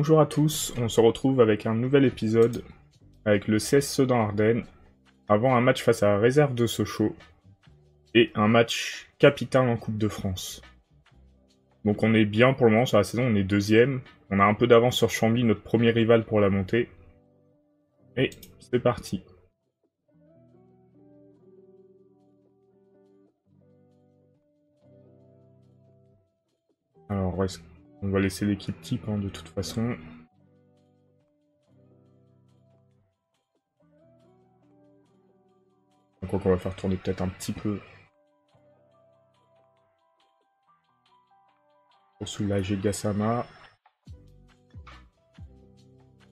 Bonjour à tous, on se retrouve avec un nouvel épisode avec le CS Sedan-Ardennes avant un match face à la réserve de Sochaux et un match capital en Coupe de France. Donc on est bien pour le moment sur la saison, on est deuxième, on a un peu d'avance sur Chambly, notre premier rival pour la montée. Et c'est parti. Alors on va laisser l'équipe type de toute façon. Donc on va faire tourner peut-être un petit peu pour soulager Gassama.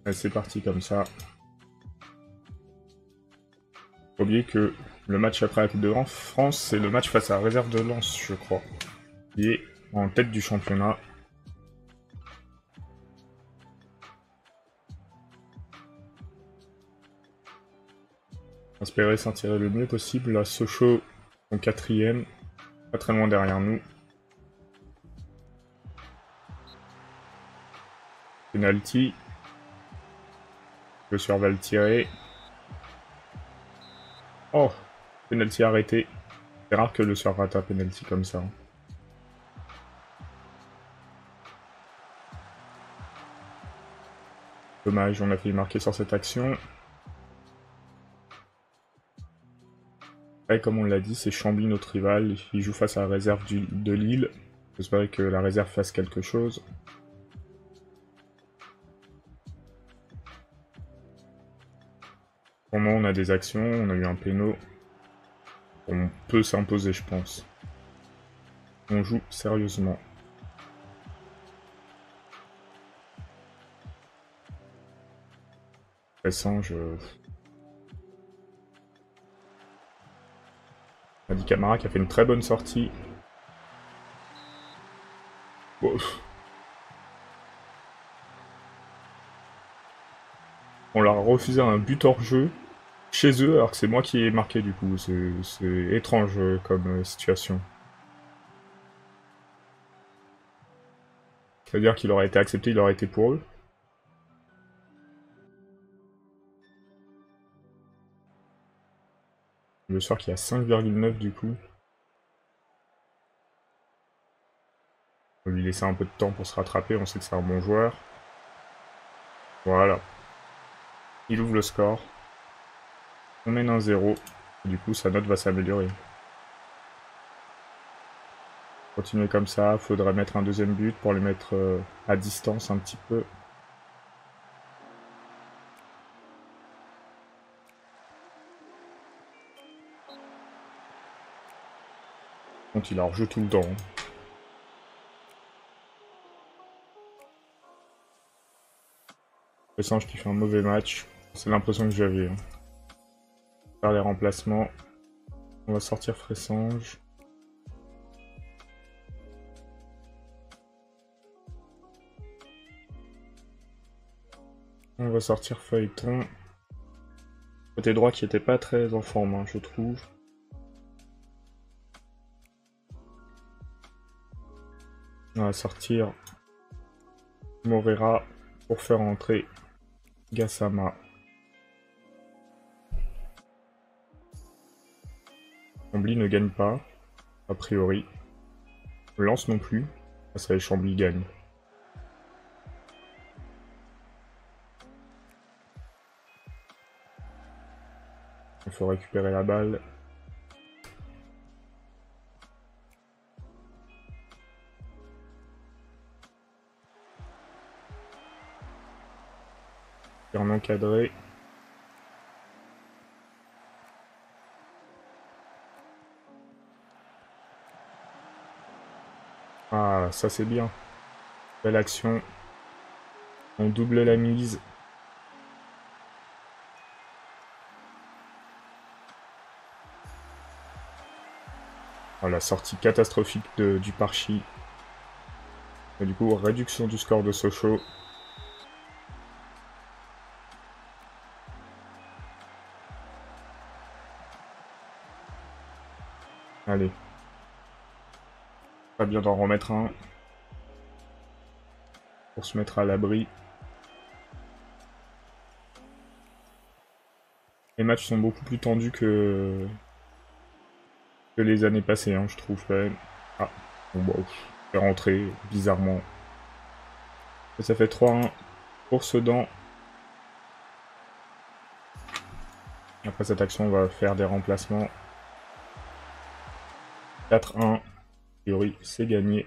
Allez, c'est parti comme ça. Faut oublier que le match après la Coupe de France, c'est le match face à la réserve de Lens, je crois, qui est en tête du championnat. Espérer s'en tirer le mieux possible. Là, Sochaux en quatrième, pas très loin derrière nous. Penalty. Le Sueur va le tirer. Oh, penalty arrêté. C'est rare que le Sueur rate un penalty comme ça. Dommage, on a failli marquer sur cette action. Et comme on l'a dit, c'est Chambly notre rival. Il joue face à la réserve de Lille. J'espère que la réserve fasse quelque chose. Pour le moment, on a des actions, on a eu un péno. On peut s'imposer, je pense. On joue sérieusement. Pressange. Madi Camara qui a fait une très bonne sortie. Ouf. On leur a refusé un but hors jeu chez eux alors que c'est moi qui ai marqué du coup. C'est étrange comme situation. C'est-à-dire qu'il aurait été accepté, il aurait été pour eux. Le soir qui a 5,9 du coup. On va lui laisser un peu de temps pour se rattraper, on sait que c'est un bon joueur. Voilà. Il ouvre le score. On mène 1-0. Du coup, sa note va s'améliorer. Continuer comme ça, faudrait mettre un deuxième but pour les mettre à distance un petit peu. Donc il en rejoue tout le temps. Pressange qui fait un mauvais match. C'est l'impression que j'avais. Faire les remplacements. On va sortir Pressange. On va sortir Feuilleton. Côté droit qui était pas très en forme, je trouve. On va sortir Morera pour faire entrer Gassama. Chambly ne gagne pas, a priori. Lens non plus. Ça va, Chambly gagne. Il faut récupérer la balle. Bien encadré. Ah, ça c'est bien. Belle action. On double la mise. Oh, la sortie catastrophique du Parchi. Et du coup, réduction du score de Sochaux. Allez. Pas bien d'en remettre un. Pour se mettre à l'abri. Les matchs sont beaucoup plus tendus que les années passées, hein, je trouve quand même. Ah, bon bah, c'est rentré, bizarrement. Et ça fait 3-1 pour Sedan. Après cette action, on va faire des remplacements. 4-1. A priori, c'est gagné.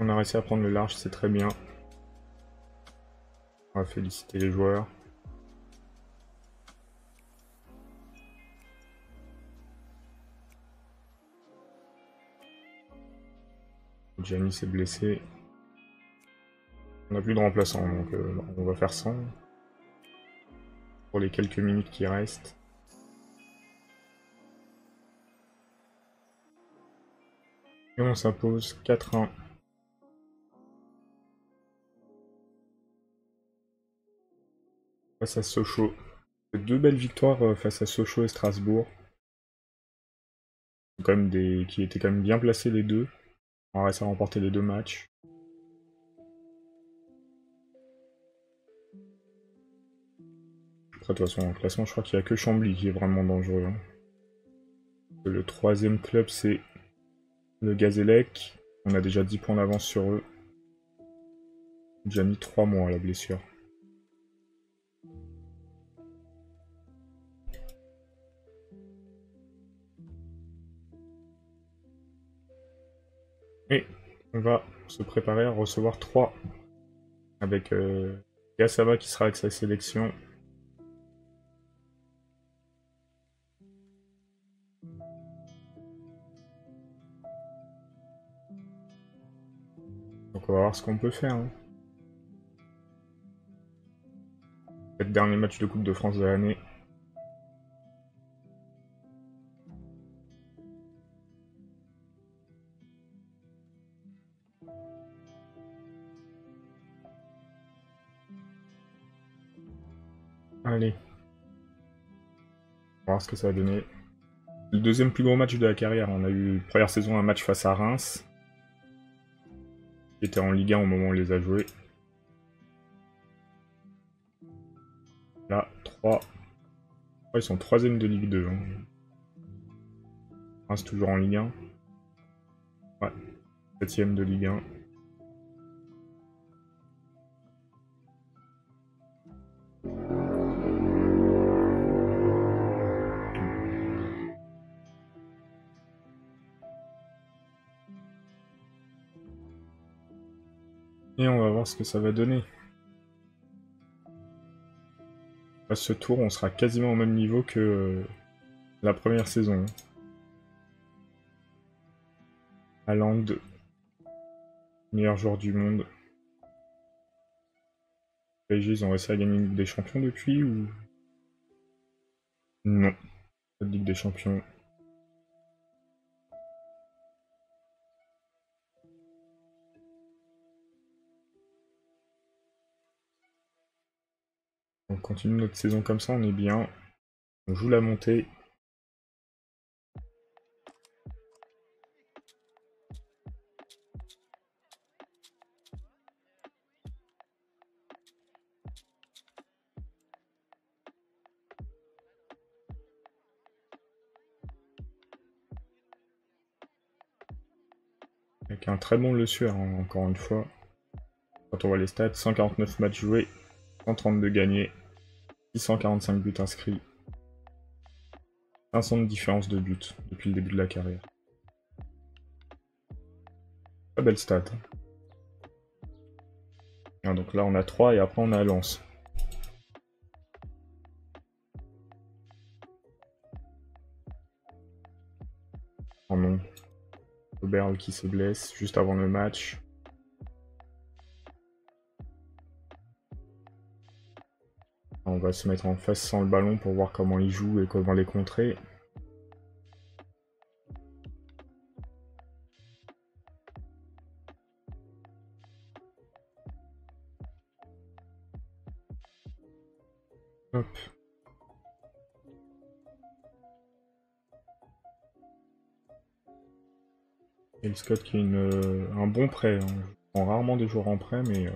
On a réussi à prendre le large, c'est très bien. On va féliciter les joueurs. Gianni s'est blessé. On n'a plus de remplaçant, donc on va faire 100 pour les quelques minutes qui restent. Et on s'impose 4-1. Face à Sochaux. Deux belles victoires face à Sochaux et Strasbourg. Quand même qui étaient quand même bien placés les deux. On a réussi à remporter les deux matchs. Après, de toute façon, en classement, je crois qu'il n'y a que Chambly qui est vraiment dangereux. Hein. Le troisième club, c'est le Gazélec. On a déjà 10 points d'avance sur eux. Déjà mis 3 mois à la blessure. Et on va se préparer à recevoir 3 avec Gassama qui sera avec sa sélection. Donc on va voir ce qu'on peut faire. Hein. C'est le dernier match de Coupe de France de l'année. Allez. On va voir ce que ça va donner. Le deuxième plus gros match de la carrière. On a eu première saison un match face à Reims. Qui était en Ligue 1 au moment où on les a joués. Là, 3. Oh, ils sont 3ème de Ligue 2. Hein. Reims toujours en Ligue 1. Ouais. 7ème de Ligue 1. Et on va voir ce que ça va donner. À ce tour, on sera quasiment au même niveau que la première saison. Haaland, meilleur joueur du monde. PSG, ils ont réussi à gagner une Ligue des Champions depuis ou... Non, pas de Ligue des Champions. On continue notre saison comme ça, on est bien. On joue la montée. Avec un très bon Le Sueur, hein, encore une fois. Quand on voit les stats, 149 matchs joués, 132 gagnés, 645 buts inscrits. 500 de différence de buts depuis le début de la carrière. Très belle stat. Hein. Donc là on a 3 et après on a Lens. Oh non. Oberl qui se blesse juste avant le match. On va se mettre en face sans le ballon pour voir comment il joue et comment les contrer. Hop. Et le Scott qui est un bon prêt. Hein. Je prends rarement des joueurs en prêt, mais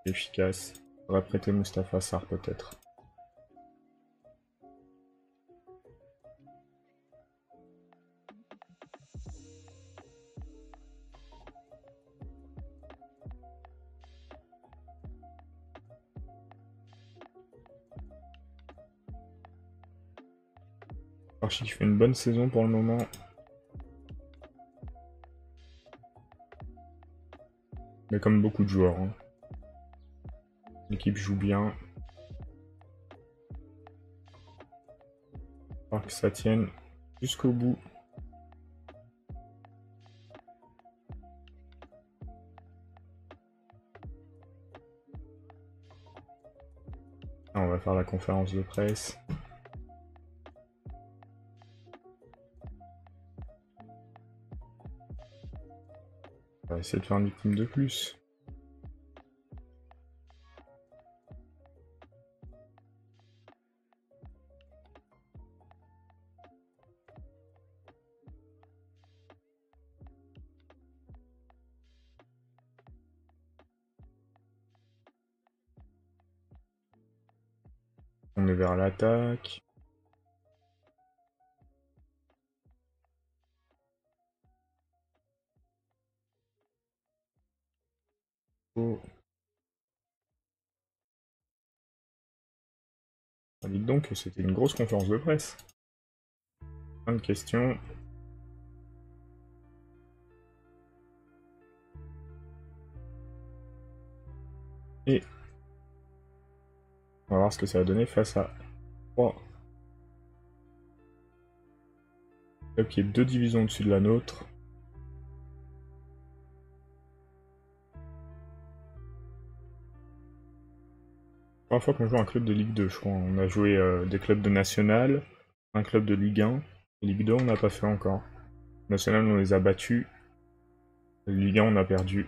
efficace. Faudrait prêter Mustapha Sarr peut-être. Archie qui fait une bonne saison pour le moment. Mais comme beaucoup de joueurs. Hein. L'équipe joue bien. Il va que ça tienne jusqu'au bout. Ah, on va faire la conférence de presse. On va essayer de faire une victime de plus. On est vers l'attaque. Oh. Ah, dites donc que c'était une grosse conférence de presse. Plein de questions. Et on va voir ce que ça va donner face à 3. Club qui est 2 divisions au-dessus de la nôtre. Première fois qu'on joue un club de Ligue 2, je crois. On a joué des clubs de National, un club de Ligue 1. Ligue 2, on n'a pas fait encore. National, on les a battus. Ligue 1, on a perdu.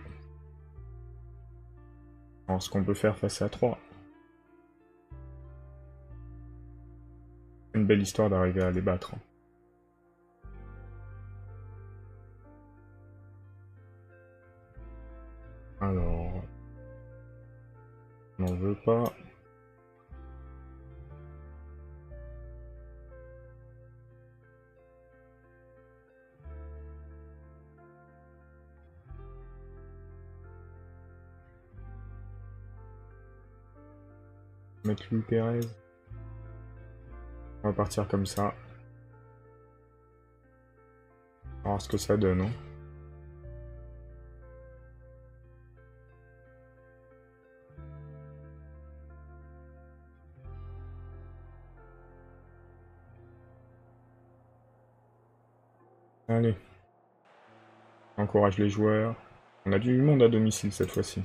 Alors, ce qu'on peut faire face à 3. Une belle histoire d'arriver à les battre. Alors... on n'en veut pas. Mettre Louis Pérez. On va partir comme ça. On va voir ce que ça donne. Hein. Allez. On encourage les joueurs. On a du monde à domicile cette fois-ci.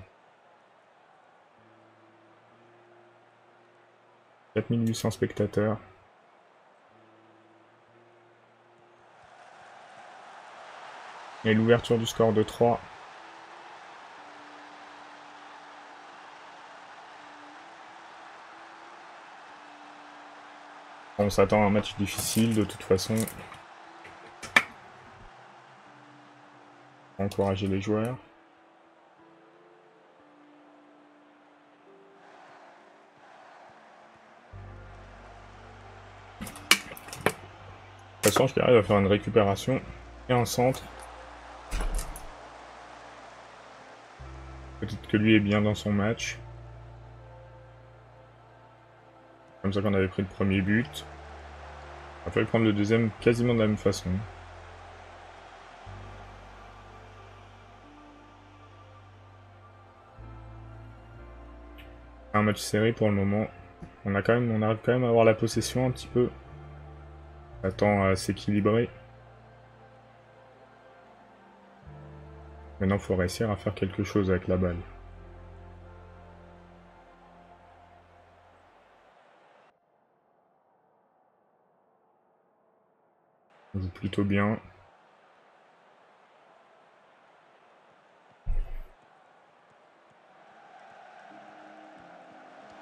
4800 spectateurs. Et l'ouverture du score de 3. On s'attend à un match difficile de toute façon. Encourager les joueurs. De toute façon, je arrive à faire une récupération et un centre. Peut-être que lui est bien dans son match. Comme ça qu'on avait pris le premier but. Il a fallu prendre le deuxième quasiment de la même façon. Un match serré pour le moment. On arrive quand même à avoir la possession un petit peu. On attend à s'équilibrer. Maintenant, il faut réussir à faire quelque chose avec la balle. On joue plutôt bien.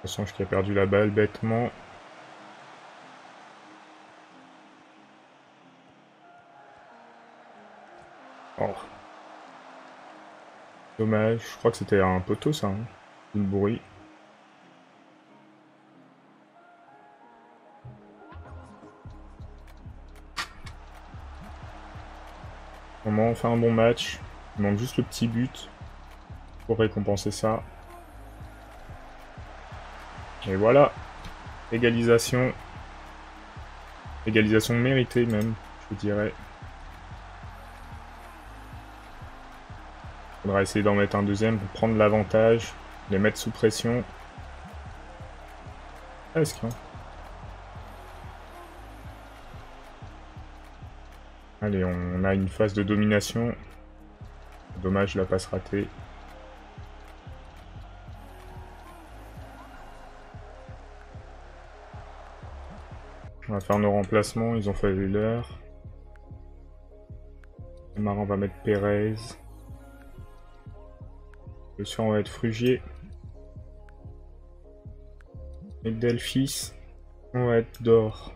Assange qui a perdu la balle bêtement. Oh, dommage, je crois que c'était un poteau ça, hein. Le bruit. On fait un bon match. Il manque juste le petit but pour récompenser ça. Et voilà, égalisation. Égalisation méritée même, je dirais. Faudra essayer d'en mettre un deuxième pour prendre l'avantage, les mettre sous pression. Presque, hein. Allez, on a une phase de domination. Dommage la passe ratée. On va faire nos remplacements, ils ont fait l'heure. Marin va mettre Pérez. Dessus on va être Frugier. Et Delphis, on va être Dor.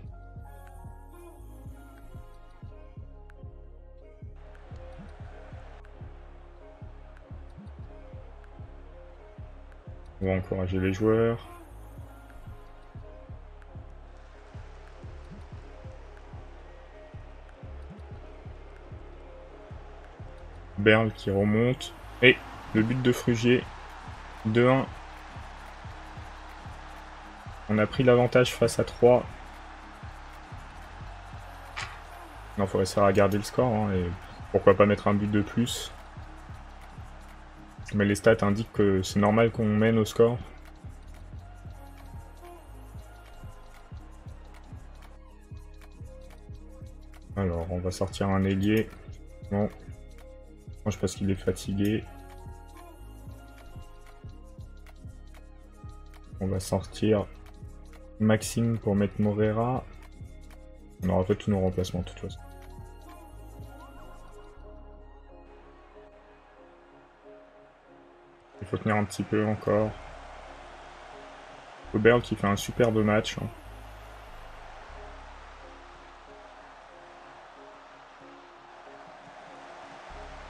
On va encourager les joueurs. Berle qui remonte. Et le but de Frugier. 2-1. On a pris l'avantage face à 3. Il faut essayer à garder le score, hein, et pourquoi pas mettre un but de plus. Mais les stats indiquent que c'est normal qu'on mène au score. Alors, on va sortir un ailier. Non. Moi, je pense qu'il est fatigué. On va sortir Maxime pour mettre Morera. On aura fait tous nos remplacements de toute façon. Il faut tenir un petit peu encore. Oberl qui fait un superbe match, hein.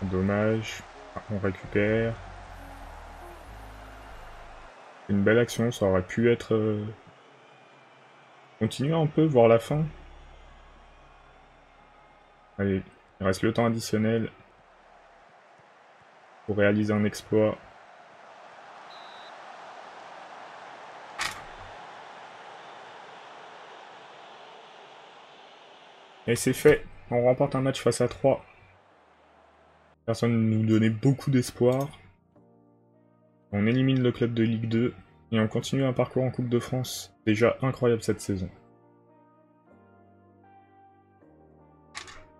Dommage. On récupère. Une belle action, ça aurait pu être... Continuer un peu, voir la fin. Allez, il reste le temps additionnel pour réaliser un exploit. Et c'est fait, on remporte un match face à 3. Personne ne nous donnait beaucoup d'espoir. On élimine le club de Ligue 2 et on continue un parcours en Coupe de France. Déjà incroyable cette saison.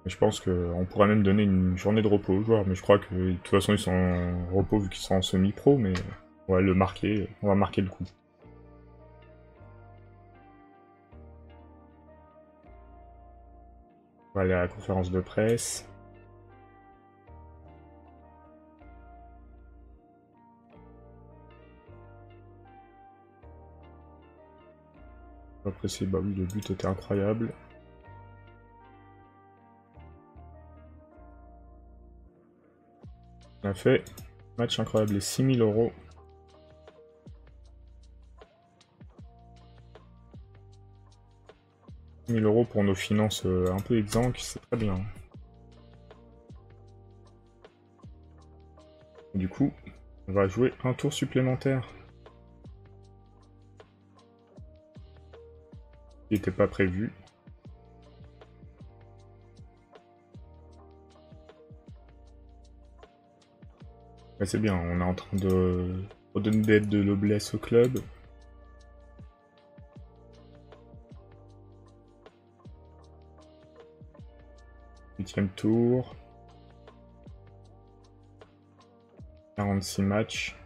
Et je pense qu'on pourrait même donner une journée de repos aux joueurs, mais je crois que de toute façon ils sont en repos vu qu'ils sont en semi-pro, mais on va le marquer, on va marquer le coup. On va aller à la conférence de presse. Après, bah oui, le but était incroyable. On a fait match incroyable, les 6000 €. « 1000 € pour nos finances un peu exsangues, c'est très bien. Du coup, on va jouer un tour supplémentaire. Qui n'était pas prévu. Mais c'est bien, on est en train de redonner d'aide de noblesse au club. Huitième tour. 46 matchs.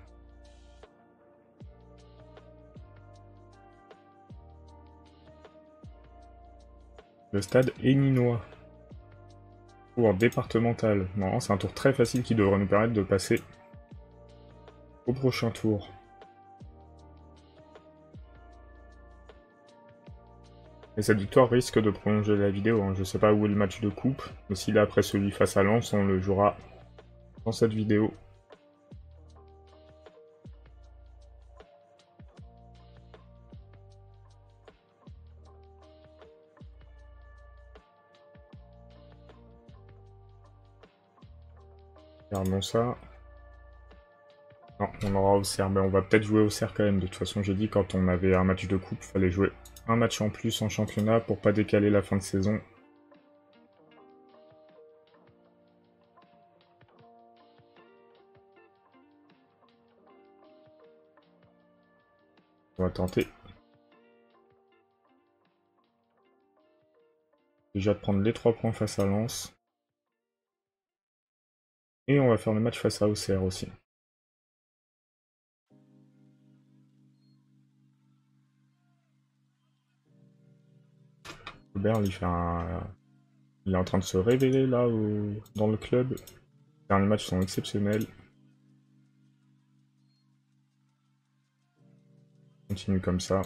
Le stade Héninois. Tour départemental. Non, c'est un tour très facile qui devrait nous permettre de passer au prochain tour. Et cette victoire risque de prolonger la vidéo, hein. Je sais pas où est le match de coupe, mais s'il est après celui face à Lens, on le jouera dans cette vidéo. Regardons ça. Non, on aura Auxerre, mais on va peut-être jouer Auxerre quand même. De toute façon, j'ai dit quand on avait un match de coupe, fallait jouer un match en plus en championnat pour pas décaler la fin de saison. On va tenter. Déjà de prendre les 3 points face à Lens. Et on va faire le match face à Auxerre aussi. Aubert, il est en train de se révéler là dans le club. Les derniers matchs sont exceptionnels. Continue comme ça.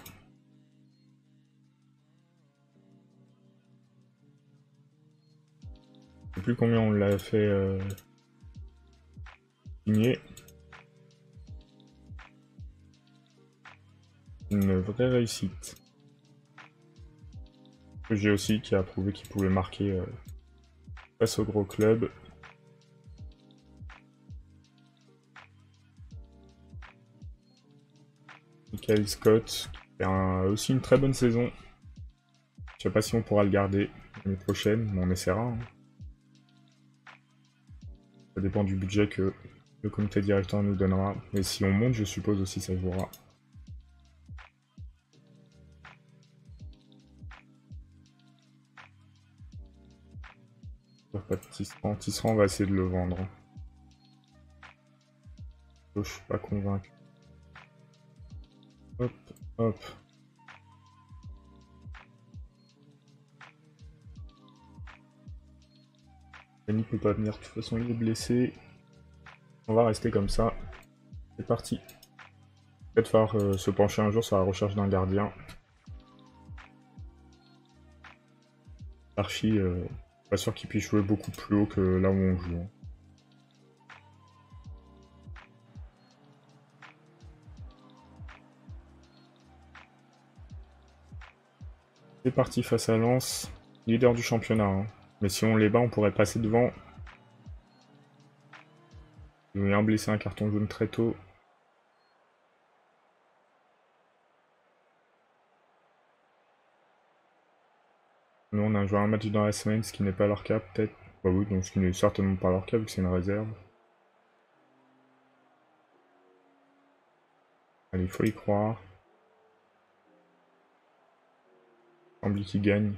Je sais plus combien on l'a fait signer. Une vraie réussite. J'ai aussi qui a prouvé qu'il pouvait marquer face au gros club. Michael Scott qui fait aussi une très bonne saison. Je sais pas si on pourra le garder l'année prochaine, mais on essaiera. Hein. Ça dépend du budget que le comité directeur nous donnera. Et si on monte, je suppose aussi ça jouera. Pas de Tisserand. Tisserand, on va essayer de le vendre. Je suis pas convaincu. Hop, hop. Danny peut pas venir, de toute façon il est blessé. On va rester comme ça. C'est parti. Peut-être falloir se pencher un jour sur la recherche d'un gardien. Archie, pas sûr qu'il puisse jouer beaucoup plus haut que là où on joue. Hein. C'est parti face à Lens, leader du championnat. Hein. Mais si on les bat, on pourrait passer devant. Il y a un blessé, un carton jaune très tôt. Nous, on a joué un match dans la semaine, ce qui n'est pas leur cas, peut-être. Bah oui, donc ce qui n'est certainement pas leur cas, vu que c'est une réserve. Allez, il faut y croire. Chambly qui gagne.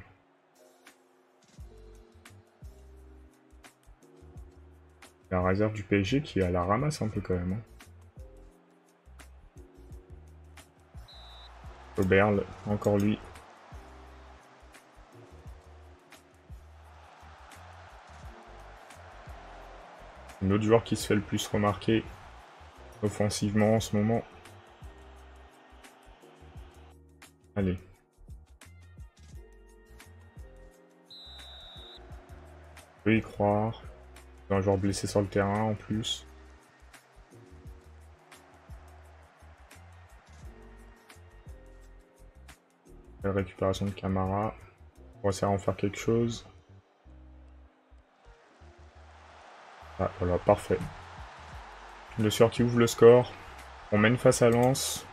La réserve du PSG qui est à la ramasse un peu quand même. Hein. Oberle, encore lui. Un autre joueur qui se fait le plus remarquer offensivement en ce moment. Allez. On peut y croire. Un joueur blessé sur le terrain en plus. La récupération de Camara. On va essayer d'en faire quelque chose. Ah voilà, parfait. Le Sueur qui ouvre le score. On mène face à Lens.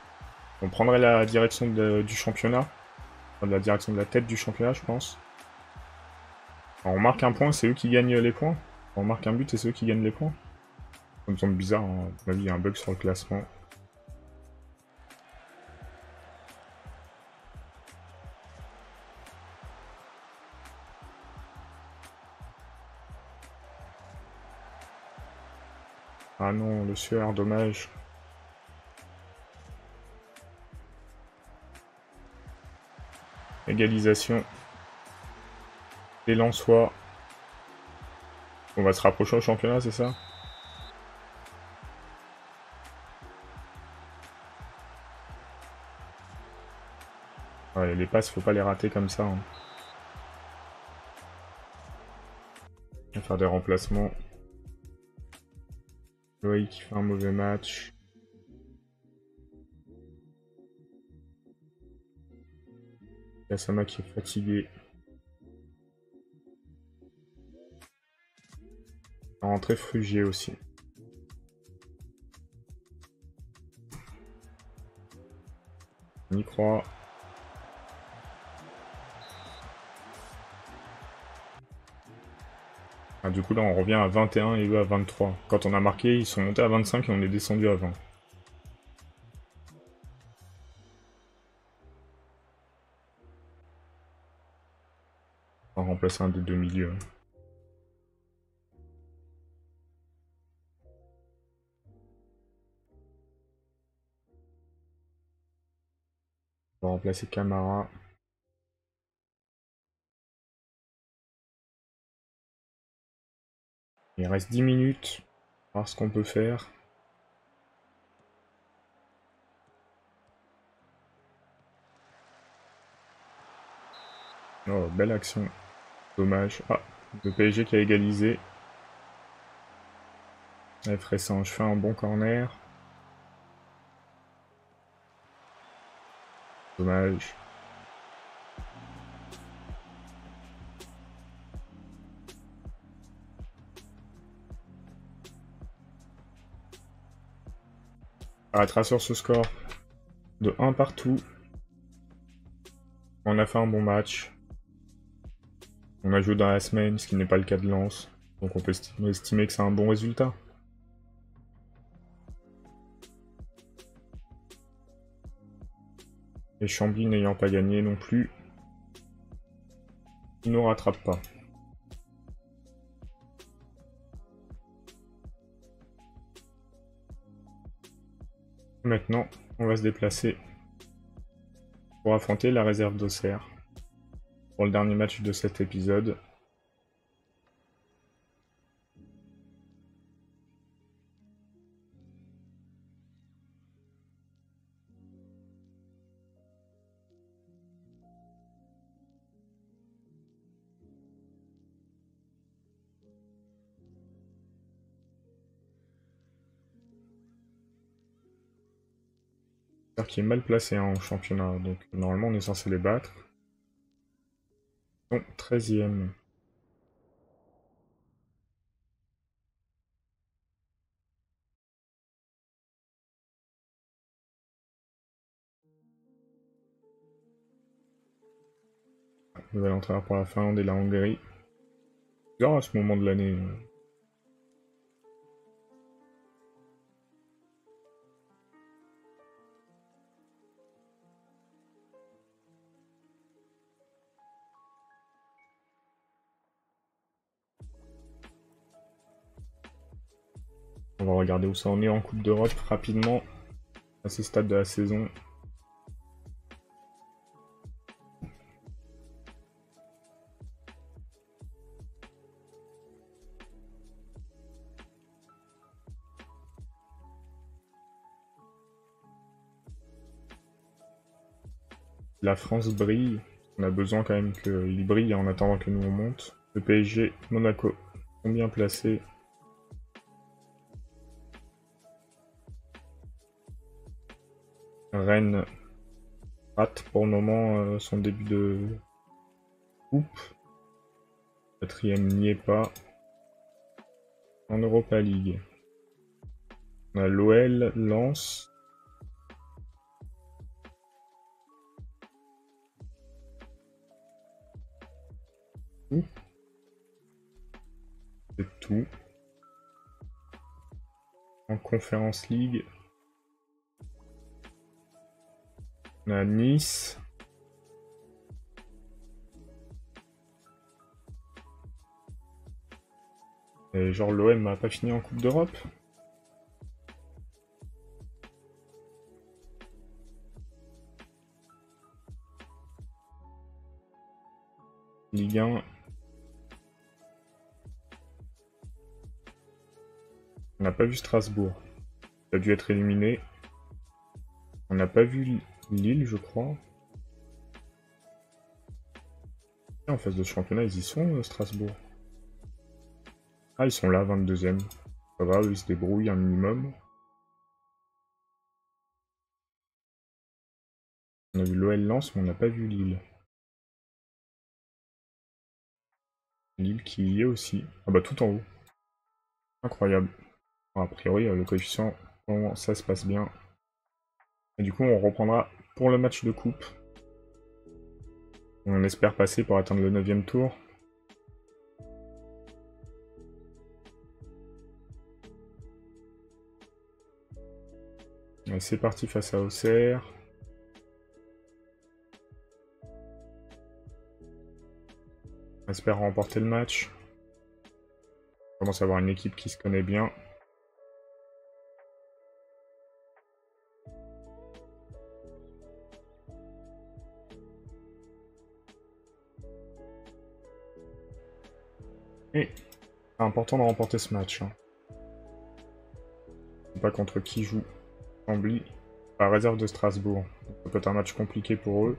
On prendrait la direction du championnat. Enfin, de la direction de la tête du championnat, je pense. Alors, on marque un point, c'est eux qui gagnent les points. On marque un but et c'est eux qui gagnent les points. Ça me semble bizarre, hein. À mon avis, il y a un bug sur le classement. Ah non, le Sueur, dommage. Égalisation. Les Lensois. On va se rapprocher au championnat, c'est ça? Ouais, les passes, faut pas les rater comme ça. Hein. On va faire des remplacements. Loïc qui fait un mauvais match. Gassama qui est fatigué. On va rentrer Frugier aussi. On y croit. Ah, du coup là on revient à 21 et eux à 23. Quand on a marqué, ils sont montés à 25 et on est descendu à 20. On va remplacer un des deux milieux. On va remplacer Camara. Il reste 10 minutes. On va voir ce qu'on peut faire. Oh, belle action. Dommage. Ah, le PSG qui a égalisé. Fressange fait un bon corner. Dommage. On arrêtera sur ce score de 1 partout. On a fait un bon match. On a joué dans la semaine, ce qui n'est pas le cas de Lens. Donc on peut estimer que c'est un bon résultat. Et Chambly n'ayant pas gagné non plus, il ne nous rattrape pas. Maintenant, on va se déplacer pour affronter la réserve d'Auxerre pour le dernier match de cet épisode. Qui est mal placé en championnat, donc normalement on est censé les battre. Bon, 13e. Nouvel entraîneur pour la Finlande et la Hongrie. Bizarre à ce moment de l'année. On va regarder où ça en est en Coupe d'Europe rapidement, à ce stade de la saison. La France brille, on a besoin quand même qu'il brille en attendant que nous on monte. Le PSG, Monaco sont bien placés. Rennes rate pour le moment son début de coupe. 4e n'y est pas. En Europa League. On a l'OL, Lens. C'est tout. En Conference League. On a Nice. Et genre l'OM a pas fini en Coupe d'Europe. Ligue 1. On n'a pas vu Strasbourg. Ça a dû être éliminé. On n'a pas vu Lille, je crois. En phase de championnat, ils y sont, Strasbourg. Ah, ils sont là, 22e. Ça va, eux, ils se débrouillent un minimum. On a vu l'OL Lens, mais on n'a pas vu Lille. Lille qui y est aussi. Ah bah tout en haut. Incroyable. Bon, a priori, le coefficient, bon, ça se passe bien. Et du coup, on reprendra pour le match de coupe. On espère passer pour atteindre le 9e tour. C'est parti face à Auxerre. On espère remporter le match. On commence à avoir une équipe qui se connaît bien. Et c'est important de remporter ce match. Hein. Je sais pas contre qui joue Chambly. La réserve de Strasbourg. Ça peut être un match compliqué pour eux.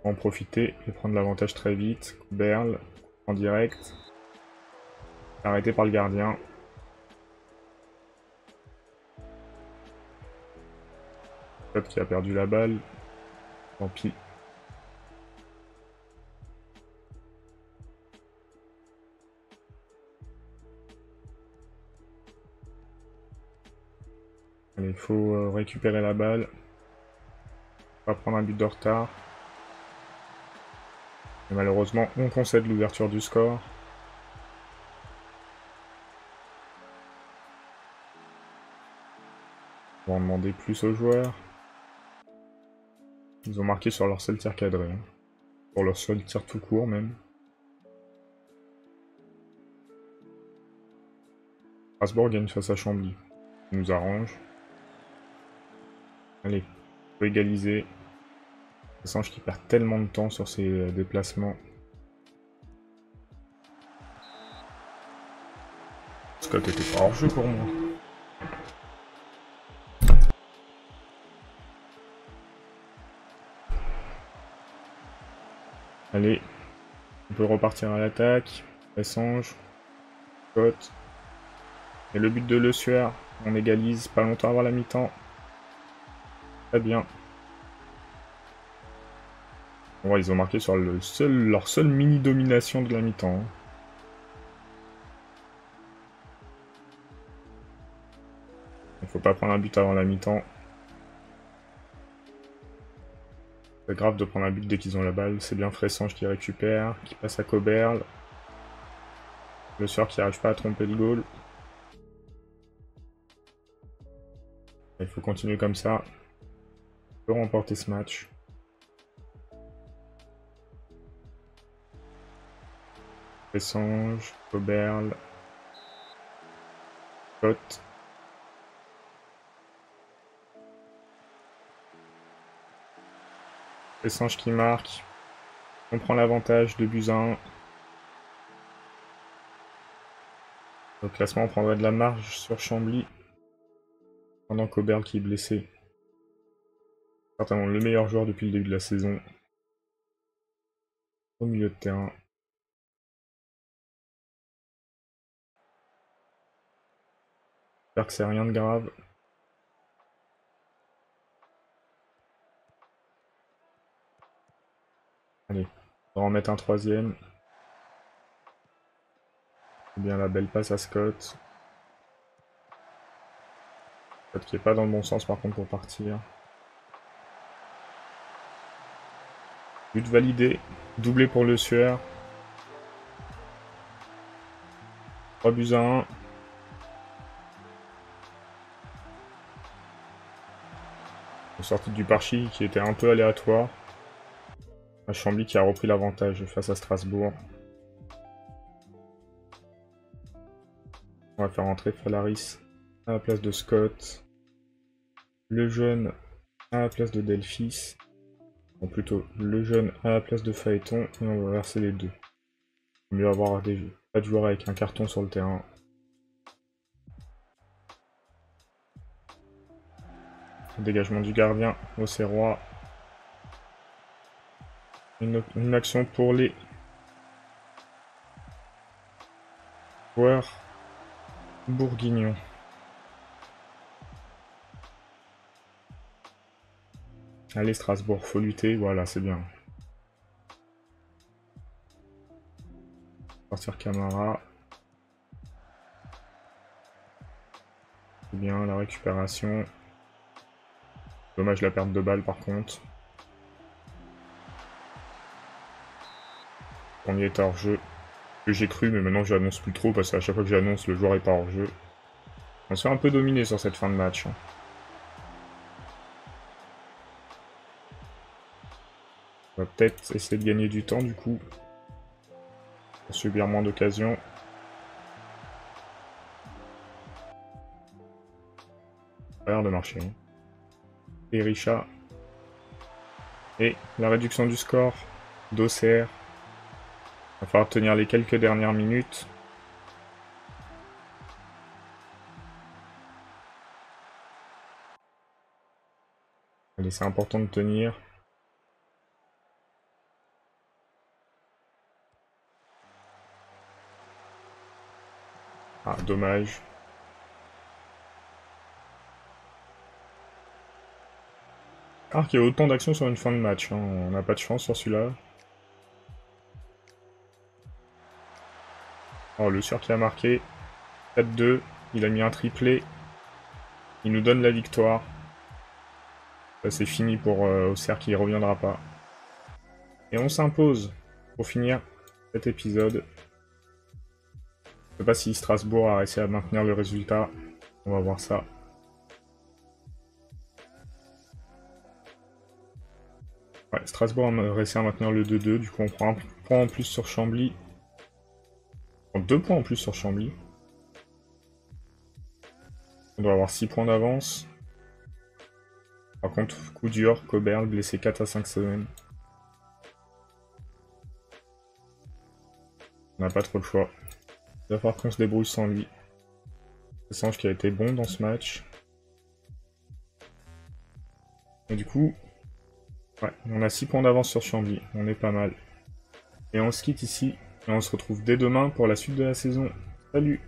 On va en profiter et prendre l'avantage très vite. Berle en direct. Arrêté par le gardien. Top qui a perdu la balle. Tant pis. Allez, il faut récupérer la balle. On va prendre un but de retard. Et malheureusement, on concède l'ouverture du score. On va en demander plus aux joueurs. Ils ont marqué sur leur seul tir cadré. Hein. Sur leur seul tir tout court même. Strasbourg gagne face à Chambly. Ça nous arrange. Allez, on peut égaliser. Assange qui perd tellement de temps sur ses déplacements. Scott était pas hors jeu pour moi. Allez, on peut repartir à l'attaque. Assange, Scott. Et le but de Le Sueur, on égalise pas longtemps avant la mi-temps. Très bien. Bon, ils ont marqué sur leur seule mini-domination de la mi-temps. Il faut pas prendre un but avant la mi-temps. C'est grave de prendre un but dès qu'ils ont la balle. C'est bien Fressange qui récupère, qui passe à Coberle. Le Sueur qui n'arrive pas à tromper le goal. Il faut continuer comme ça. On peut remporter ce match. Fressange, Coberle, Scott. Fressange qui marque. On prend l'avantage de buts à 1. Au classement, on prendrait de la marge sur Chambly. Pendant qu'Oberle qui est blessé. Certainement le meilleur joueur depuis le début de la saison. Au milieu de terrain. J'espère que c'est rien de grave. Allez, on va en mettre un troisième. C'est bien la belle passe à Scott. Scott qui est pas dans le bon sens par contre pour partir. But validé. Doublé pour Le Sueur. 3 buts à 1. Une sortie du parchi qui était un peu aléatoire. Chambly qui a repris l'avantage face à Strasbourg. On va faire entrer Falaris à la place de Scott. Le jeune à la place de Delphis. Ou plutôt le jeune à la place de Phaéton. Et on va verser les deux. Il vaut mieux avoir pas de joueurs avec un carton sur le terrain. Dégagement du gardien, Auxerrois. Une action pour les joueurs bourguignons. Allez Strasbourg, faut lutter, voilà, c'est bien. Sortir Camara. C'est bien, la récupération. Dommage la perte de balle par contre. Premier est hors-jeu. J'ai cru, mais maintenant j'annonce plus trop parce qu'à chaque fois que j'annonce, le joueur est pas hors-jeu. On se fait un peu dominer sur cette fin de match. On va peut-être essayer de gagner du temps du coup. Pour subir moins d'occasions. Ça a l'air de marcher. Et Richa. Et la réduction du score d'Auxerre. Il va falloir tenir les quelques dernières minutes. Allez, c'est important de tenir. Ah, dommage. Ah, qu'il y a autant d'actions sur une fin de match. Hein. On n'a pas de chance sur celui-là. Oh, le Sur qui a marqué. 4-2. Il a mis un triplé. Il nous donne la victoire. Ça, c'est fini pour Auxerre qui ne reviendra pas. Et on s'impose pour finir cet épisode. Je sais pas si Strasbourg a réussi à maintenir le résultat. On va voir ça. Ouais, Strasbourg a réussi à maintenir le 2-2. Du coup, on prend un point en plus sur Chambly. On prend 2 points en plus sur Chambly. On doit avoir 6 points d'avance. Par contre, coup dur, Coberle blessé 4 à 5 semaines. On n'a pas trop le choix. Il va falloir qu'on se débrouille sans lui. C'est Sanche qui a été bon dans ce match. Et du coup, ouais, on a 6 points d'avance sur Chambly. On est pas mal. Et on se quitte ici. Et on se retrouve dès demain pour la suite de la saison. Salut!